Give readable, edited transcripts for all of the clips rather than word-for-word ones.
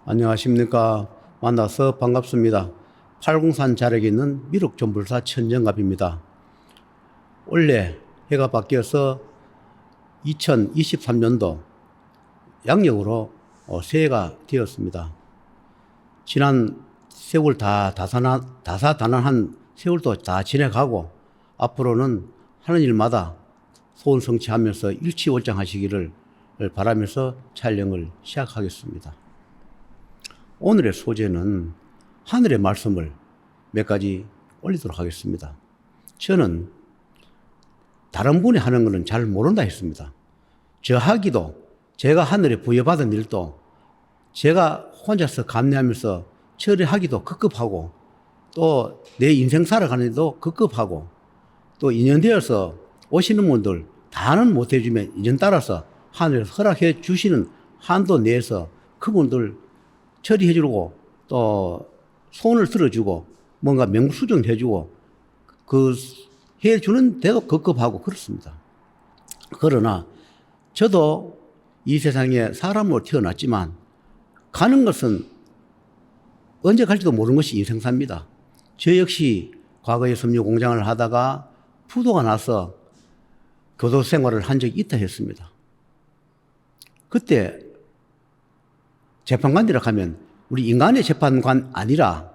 안녕하십니까. 만나서 반갑습니다. 팔공산 자락에 있는 미륵존불사 천정갑입니다. 원래 해가 바뀌어서 2023년도 양력으로 새해가 되었습니다. 지난 세월 다사다난한 세월도 다 지나가고 앞으로는 하는 일마다 소원 성취하면서 일치월장하시기를 바라면서 촬영을 시작하겠습니다. 오늘의 소재는 하늘의 말씀을 몇 가지 올리도록 하겠습니다. 저는 다른 분이 하는 것은 잘 모른다 했습니다. 저 하기도, 제가 하늘에 부여받은 일도 제가 혼자서 감내하면서 처리하기도 급급하고, 또 내 인생 살아가는데도 급급하고, 또 인연되어서 오시는 분들 다는 못해주면 인연 따라서 하늘에서 허락해 주시는 한도 내에서 그분들 처리해주고, 또 손을 들어주고, 뭔가 명수정해주고, 그 해주는 데도 급급하고 그렇습니다. 그러나 저도 이 세상에 사람으로 태어났지만 가는 것은 언제 갈지도 모르는 것이 인생사입니다. 저 역시 과거에 섬유 공장을 하다가 부도가 나서 교도 생활을 한 적이 있다 했습니다. 그때 재판관이라 하면 우리 인간의 재판관 아니라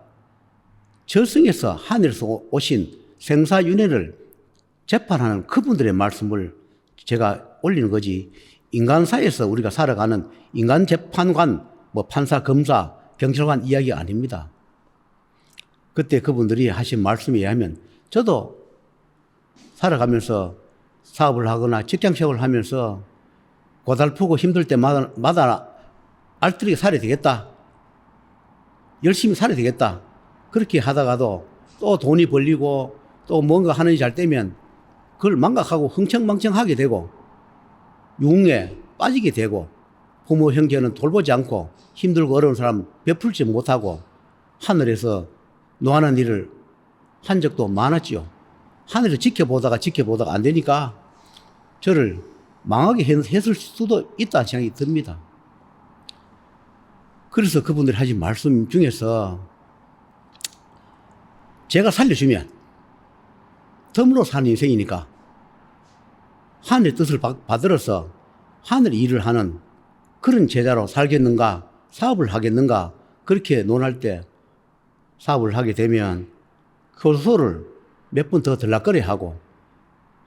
저승에서 하늘에서 오신 생사윤회를 재판하는 그분들의 말씀을 제가 올리는 거지, 인간사에서 우리가 살아가는 인간 재판관, 판사, 검사, 경찰관 이야기 아닙니다. 그때 그분들이 하신 말씀에 의하면 저도 살아가면서 사업을 하거나 직장생활을 하면서 고달프고 힘들 때마다 알뜰하게 살아야 되겠다, 열심히 살아야 되겠다, 그렇게 하다가도 또 돈이 벌리고 또 뭔가 하는 일이 잘 되면 그걸 망각하고 흥청망청하게 되고 유흥에 빠지게 되고 부모 형제는 돌보지 않고 힘들고 어려운 사람 베풀지 못하고 하늘에서 노하는 일을 한 적도 많았지요. 하늘에서 지켜보다가 안 되니까 저를 망하게 했을 수도 있다는 생각이 듭니다. 그래서 그분들이 하신 말씀 중에서 제가 살려주면 덤으로 사는 인생이니까 하늘의 뜻을 받들어서 하늘의 일을 하는 그런 제자로 살겠는가, 사업을 하겠는가, 그렇게 논할 때 사업을 하게 되면 교도소를 몇 번 더 들락거려 하고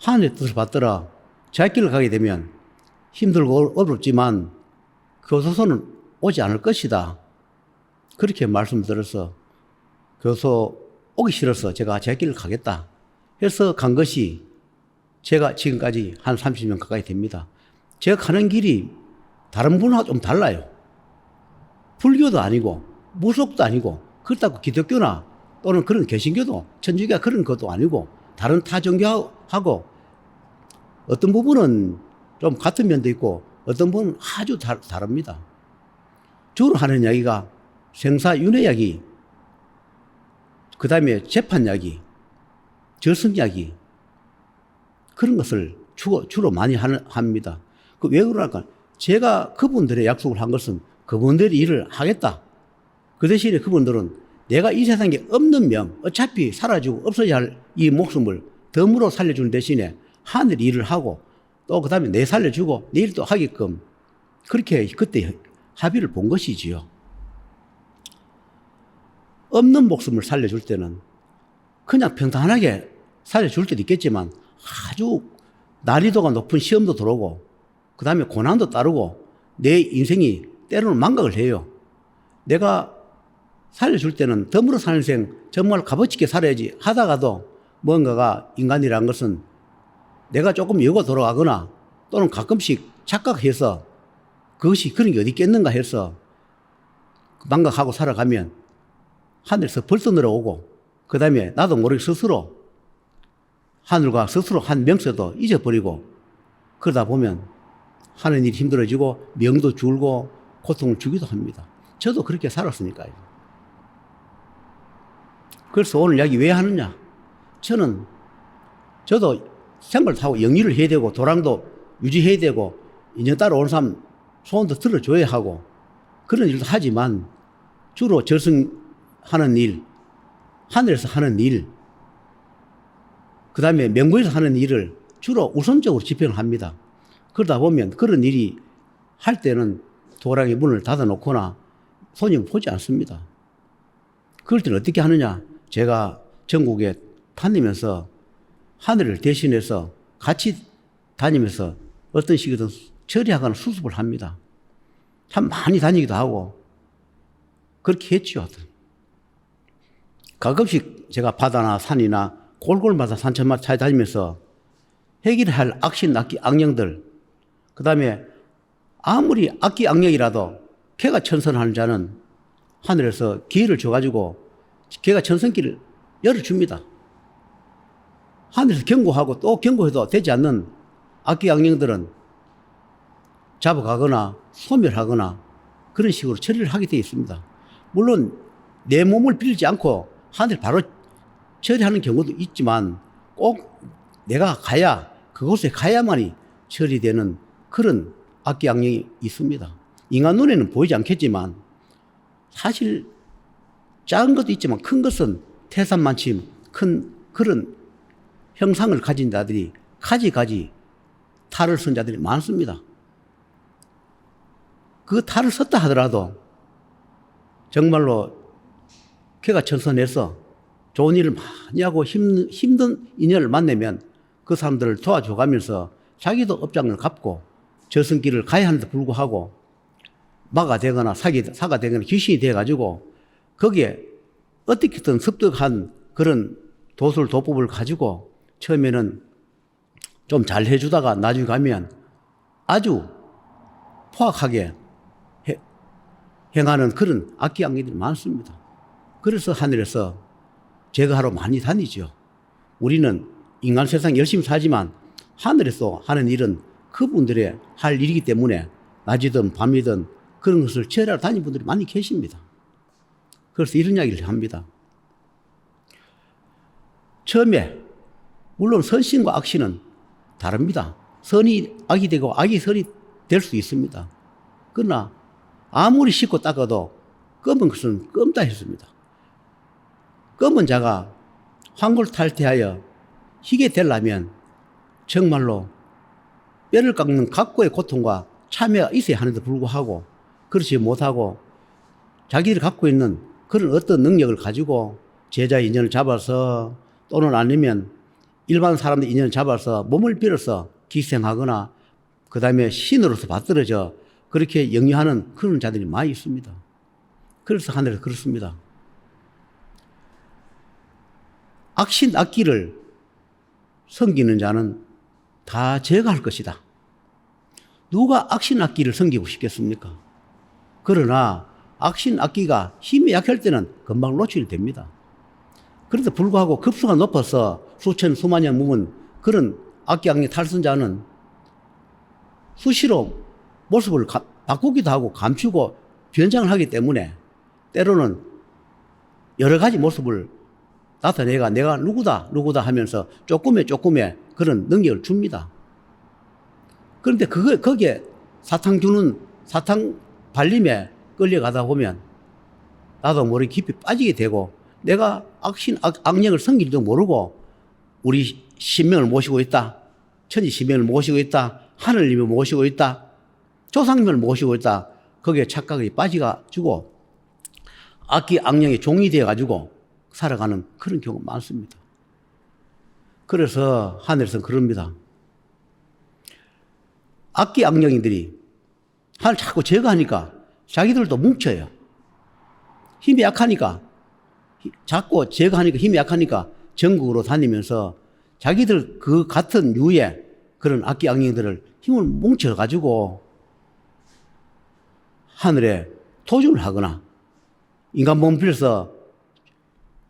하늘의 뜻을 받들어 자기 길을 가게 되면 힘들고 어렵지만 교도소는 오지 않을 것이다, 그렇게 말씀드려서 교도소 오기 싫어서 제가 제 길을 가겠다 해서 간 것이 제가 지금까지 한 30년 가까이 됩니다. 제가 가는 길이 다른 분하고 좀 달라요. 불교도 아니고 무속도 아니고 그렇다고 기독교나 또는 그런 개신교도 천주교가 그런 것도 아니고 다른 타 종교하고 어떤 부분은 좀 같은 면도 있고 어떤 부분은 아주 다릅니다. 주로 하는 이야기가 생사윤회 이야기, 그 다음에 재판 이야기, 저승 이야기, 그런 것을 주로 많이 합니다. 왜 그럴까? 제가 그분들의 약속을 한 것은 그분들이 일을 하겠다. 그 대신에 그분들은 내가 이 세상에 없는 명, 어차피 사라지고 없어져야 할 이 목숨을 덤으로 살려주는 대신에 하늘이 일을 하고 또 그 다음에 내 살려주고 내 일도 하게끔 그렇게 그때 합의를 본 것이지요. 없는 목숨을 살려줄 때는 그냥 평탄하게 살려줄 때도 있겠지만 아주 난이도가 높은 시험도 들어오고 그 다음에 고난도 따르고 내 인생이 때로는 망각을 해요. 내가 살려줄 때는 덤으로 사는 인생 정말 값어치게 살아야지 하다가도 뭔가가 인간이라는 것은 내가 조금 여고 돌아가거나 또는 가끔씩 착각해서 그것이 그런 게 어디 있겠는가 해서 망각하고 살아가면 하늘에서 벌써 내려오고 그 다음에 나도 모르게 스스로 하늘과 스스로 한 명세도 잊어버리고 그러다 보면 하는 일이 힘들어지고 명도 줄고 고통을 주기도 합니다. 저도 그렇게 살았으니까요. 그래서 오늘 이야기 왜 하느냐? 저도 생각을 타고 영리를 해야 되고 도랑도 유지해야 되고 인연 따라 오는 사람 소원도 들어줘야 하고 그런 일도 하지만 주로 절성하는 일, 하늘에서 하는 일, 그 다음에 명부에서 하는 일을 주로 우선적으로 집행을 합니다. 그러다 보면 그런 일이 할 때는 도랑의 문을 닫아놓거나 손님을 보지 않습니다. 그럴 때는 어떻게 하느냐? 제가 전국에 다니면서 하늘을 대신해서 같이 다니면서 어떤 식이든 처리하거나 수습을 합니다. 참 많이 다니기도 하고 그렇게 했죠. 가끔씩 제가 바다나 산이나 골골마다 산천마다 찾아다니면서 해결할 악신, 악령들, 그 다음에 아무리 악기 악령이라도 개가 천선하는 자는 하늘에서 기회를 줘가지고 개가 천선길을 열어줍니다. 하늘에서 경고하고 또 경고해도 되지 않는 악기 악령들은 잡아가거나 소멸하거나 그런 식으로 처리를 하게 되어 있습니다. 물론 내 몸을 빌리지 않고 하늘 바로 처리하는 경우도 있지만 꼭 내가 가야 그곳에 가야만이 처리되는 그런 악기 악령이 있습니다. 인간 눈에는 보이지 않겠지만 사실 작은 것도 있지만 큰 것은 태산만치 큰 그런 형상을 가진 자들이 가지 탈을 쓴 자들이 많습니다. 그 탈을 썼다 하더라도 정말로 개가 천선해서 좋은 일을 많이 하고 힘든 인연을 만나면 그 사람들을 도와줘가면서 자기도 업장을 갚고 저승길을 가야 하는데 불구하고 마가 되거나 사가 되거나 귀신이 돼가지고 거기에 어떻게든 습득한 그런 도술 도법을 가지고 처음에는 좀 잘 해주다가 나중에 가면 아주 포악하게 행하는 그런 악기 악령들이 많습니다. 그래서 하늘에서 제거하러 많이 다니죠. 우리는 인간 세상 열심히 살지만 하늘에서 하는 일은 그분들의 할 일이기 때문에 낮이든 밤이든 그런 것을 처리하러 다니는 분들이 많이 계십니다. 그래서 이런 이야기를 합니다. 처음에 물론 선신과 악신은 다릅니다. 선이 악이 되고 악이 선이 될 수 있습니다. 그러나 아무리 씻고 닦아도 검은 것은 검다 했습니다. 검은 자가 황골탈퇴하여 희게 되려면 정말로 뼈를 깎는 각고의 고통과 참회가 있어야 하는데 불구하고 그렇지 못하고 자기들이 갖고 있는 그런 어떤 능력을 가지고 제자의 인연을 잡아서 또는 아니면 일반 사람들 인연을 잡아서 몸을 빌어서 기생하거나 그 다음에 신으로서 받들어져 그렇게 영위하는 그런 자들이 많이 있습니다. 그래서 하늘에서 그렇습니다. 악신 악기를 섬기는 자는 다 제거할 것이다. 누가 악신 악기를 섬기고 싶겠습니까? 그러나 악신 악기가 힘이 약할 때는 금방 노출이 됩니다. 그런데 불구하고 급수가 높아서 수천 수만 년 묵은 그런 악기 악령 탈선자는 수시로 모습을 바꾸기도 하고 감추고 변장을 하기 때문에 때로는 여러 가지 모습을 나타내가 내가 누구다 하면서 조금의 그런 능력을 줍니다. 그런데 거기에 사탕 발림에 끌려가다 보면 나도 모르게 깊이 빠지게 되고 내가 악령을 섬길지도 모르고 우리 신명을 모시고 있다. 천지 신명을 모시고 있다. 하늘님을 모시고 있다. 조상님을 모시고 있다. 거기에 착각이 빠져가지고 악기 악령의 종이 되어가지고 살아가는 그런 경우가 많습니다. 그래서 하늘에서는 그럽니다. 악기 악령이들이 하늘 자꾸 제거하니까 자기들도 뭉쳐요. 힘이 약하니까 자꾸 제거하니까 힘이 약하니까 전국으로 다니면서 자기들 그 같은 유의 그런 악기 악령들을 힘을 뭉쳐가지고 하늘에 도주를 하거나 인간 몸 빌려서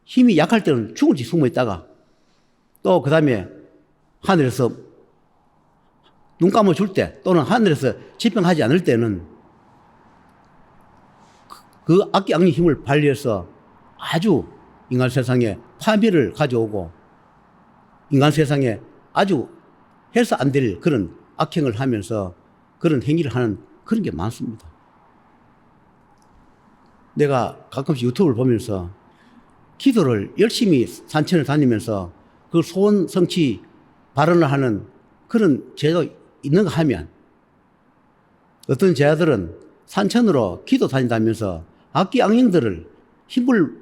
힘이 약할 때는 죽을지 숨어 있다가 또 그 다음에 하늘에서 눈 감아줄 때 또는 하늘에서 집행하지 않을 때는 그 악기 악령 힘을 발휘해서 아주 인간 세상에 파멸을 가져오고 인간 세상에 아주 해서 안 될 그런 악행을 하면서 그런 행위를 하는 그런 게 많습니다. 내가 가끔씩 유튜브를 보면서 기도를 열심히 산천을 다니면서 그 소원 성취 발언을 하는 그런 제도 있는가 하면 어떤 제자들은 산천으로 기도 다닌다면서 악기 악령들을 힘을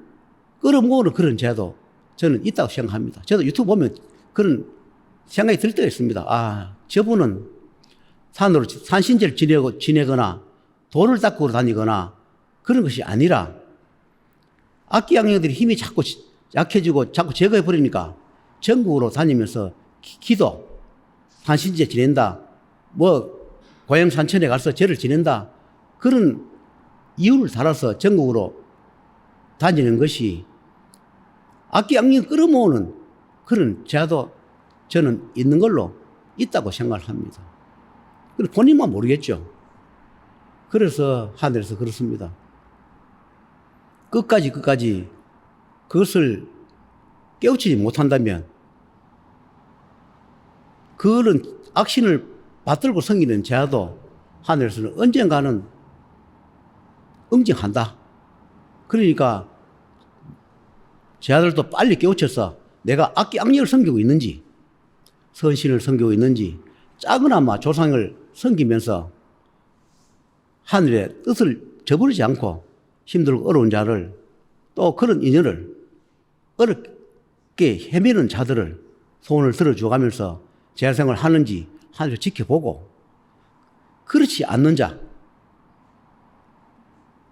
끌어모으는 그런 제도 저는 있다고 생각합니다. 저도 유튜브 보면 그런 생각이 들 때가 있습니다. 아, 저분은 산으로 산신제를 지내거나 돌을 닦고 다니거나 그런 것이 아니라 악기 악령들이 힘이 자꾸 약해지고 자꾸 제거해버리니까 전국으로 다니면서 기도, 산신제 지낸다, 고향 산천에 가서 제를 지낸다, 그런 이유를 달아서 전국으로 다니는 것이 악기 악령 끌어모으는 그런 제도 저는 있는 걸로 있다고 생각을 합니다. 본인만 모르겠죠. 그래서 하늘에서 그렇습니다. 끝까지 그것을 깨우치지 못한다면 그런 악신을 받들고 섬기는 제자도 하늘에서는 언젠가는 응징한다. 그러니까 제자들도 빨리 깨우쳐서 내가 악기 악령을 섬기고 있는지 선신을 섬기고 있는지 작은아마 조상을 섬기면서 하늘의 뜻을 저버리지 않고 힘들고 어려운 자를 또 그런 인연을 어렵게 헤매는 자들을 소원을 들어주어가면서 제자생활을 하는지 하늘을 지켜보고 그렇지 않는 자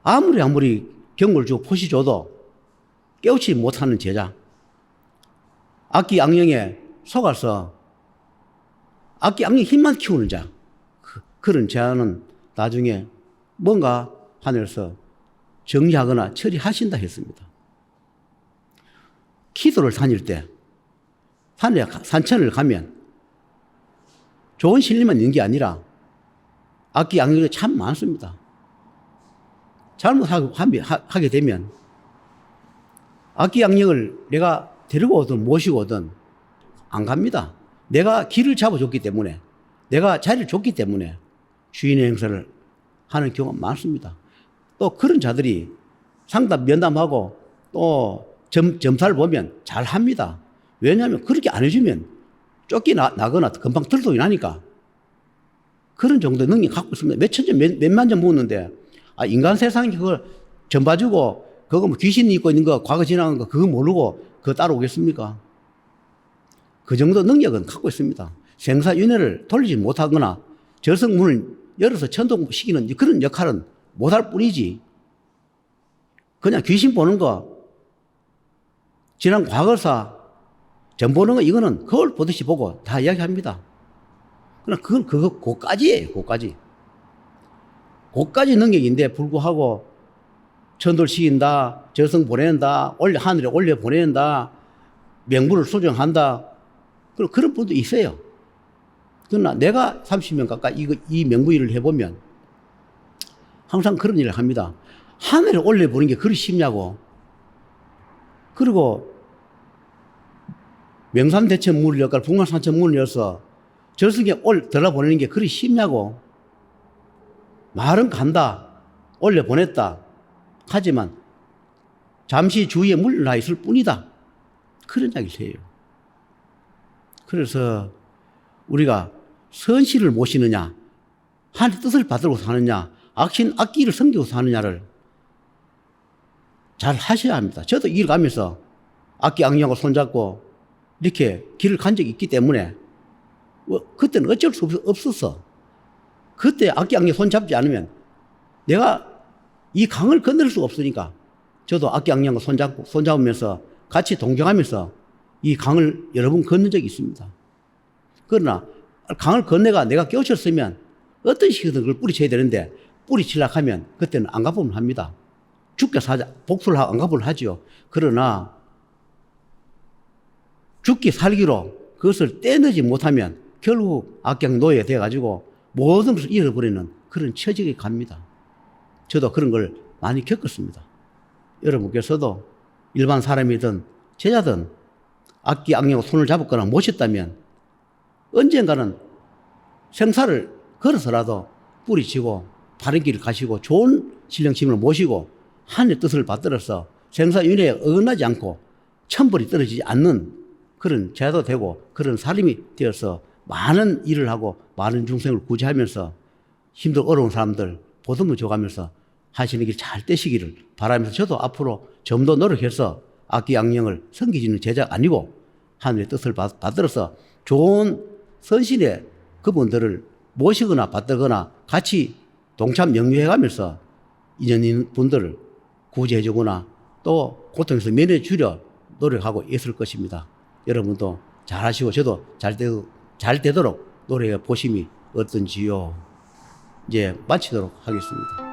아무리 경고를 주고 포시 줘도 깨우치지 못하는 제자 악기 악령에 속아서 악기 악령 힘만 키우는 자 그런 제자는 나중에 뭔가 하늘에서 정리하거나 처리하신다 했습니다. 기도를 다닐 때 산천을 가면 좋은 신림만 있는 게 아니라 악기 악령이 참 많습니다. 잘못하게 되면 악기 악령을 내가 데리고 오든 모시고 오든 안 갑니다. 내가 길을 잡아줬기 때문에 내가 자리를 줬기 때문에 주인의 행사를 하는 경우가 많습니다. 또 그런 자들이 상담 면담하고 또 점사를 보면 잘 합니다. 왜냐하면 그렇게 안 해주면 쫓겨나거나 금방 들통이 나니까 그런 정도의 능력 갖고 있습니다. 몇만 점 묻는데 인간 세상에 그걸 점 봐주고 그거 귀신이 있고 있는 거 과거 지나간 거 그거 모르고 그거 따라오겠습니까? 그 정도 능력은 갖고 있습니다. 생사윤회를 돌리지 못하거나 저승문을 열어서 천동시키는 그런 역할은 못할 뿐이지 그냥 귀신 보는 거 지난 과거사 점 보는 거 이거는 거울 보듯이 보고 다 이야기합니다. 그러나 그건 그거까지예요. 그까지 능력인데 불구하고 천돌시킨다, 저승 보낸다, 하늘에 올려 보낸다, 명부를 수정한다. 그런 분도 있어요. 그러나 내가 30년 가까이 이 명부 일을 해보면 항상 그런 일을 합니다. 하늘에 올려 보는 게 그리 쉽냐고. 그리고 명산대천 문을 열까 북한산천 문을 열어서 저승에 들어 보내는 게 그리 쉽냐고. 말은 간다, 올려 보냈다. 하지만 잠시 주위에 물러나 있을 뿐이다. 그런 이야기를 해요. 그래서 우리가 선실을 모시느냐, 하나님의 뜻을 받들고 사느냐, 악기를 섬기고 사느냐를 잘 하셔야 합니다. 저도 이 길 가면서 악기 악령하고 손잡고 이렇게 길을 간 적이 있기 때문에 그때는 어쩔 수 없었어. 그때 악기 악령 손잡지 않으면 내가 이 강을 건널 수가 없으니까 저도 악기 악령과 손잡으면서 같이 동경하면서 이 강을 여러 번 건넌 적이 있습니다. 그러나 강을 건너가 내가 깨우쳤으면 어떤 식이든 그걸 뿌리쳐야 되는데 뿌리치려고 하면 그때는 안 가보면 합니다. 죽게 사자, 복수를 하고 안 가보면 하죠. 그러나 죽기 살기로 그것을 떼내지 못하면 결국 악경 노예가 돼가지고 모든 것을 잃어버리는 그런 처지에 갑니다. 저도 그런 걸 많이 겪었습니다. 여러분께서도 일반 사람이든 제자든 악기 악령으로 손을 잡았거나 모셨다면 언젠가는 생사를 걸어서라도 뿌리치고 다른 길을 가시고 좋은 신령심을 모시고 하늘의 뜻을 받들어서 생사윤회에 어긋나지 않고 천벌이 떨어지지 않는 그런 제도 되고 그런 사람이 되어서 많은 일을 하고 많은 중생을 구제하면서 힘들고 어려운 사람들 보듬어 줘가면서 하시는 길 잘 되시기를 바라면서 저도 앞으로 좀 더 노력해서 악기양령을 섬기지는 제자가 아니고 하늘의 뜻을 받들어서 좋은 선신의 그분들을 모시거나 받들거나 같이 동참 영유해가면서 인연 있는 분들을 구제해주거나 또 고통에서 면해주려 노력하고 있을 것입니다. 여러분도 잘하시고 저도 잘 되도록 노력해 보심이 어떤지요. 이제 마치도록 하겠습니다.